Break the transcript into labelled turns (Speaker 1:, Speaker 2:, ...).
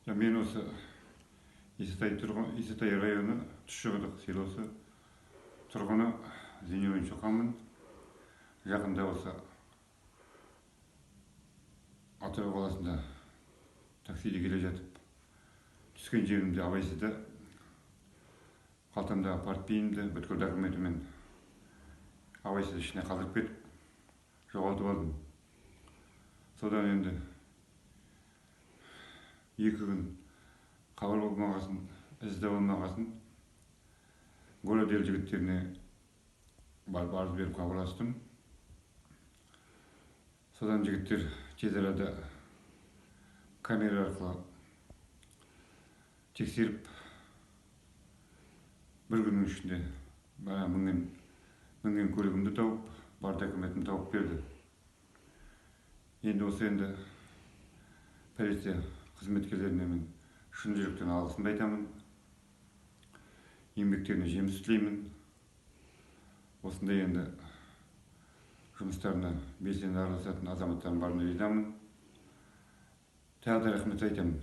Speaker 1: Мен осы Исатай районы Тұщықұдық селосы тұрғыны Зейнелдин Шоқанмын. Жақында осы Атырау қаласында таксиде келе жатып түскен жерімде абайсызда қалтамдағы портфелімді бүткіл документімен абайсыз ішіне қалдырып кетіп жоғалтып алдым. Содан енді 2 күн хабар болмағасын, ізде болмағасын, город ел жігіттеріне барып арыз беріп хабарластым. Содан жігіттер тез арада камера арқылы тексеріп, бір күннің ішінде мінген көлігімді тауып, бар документімді тауып берді. Енді полиция қызметкерлеріне мен шын жүректен алғысымды айтамын. Еңбектеріне жеміс тілеймін. Осындай енді жұмыстарына белсенді араласатын азаматтардың барына ризамын. Тағы да рахмет айтамын.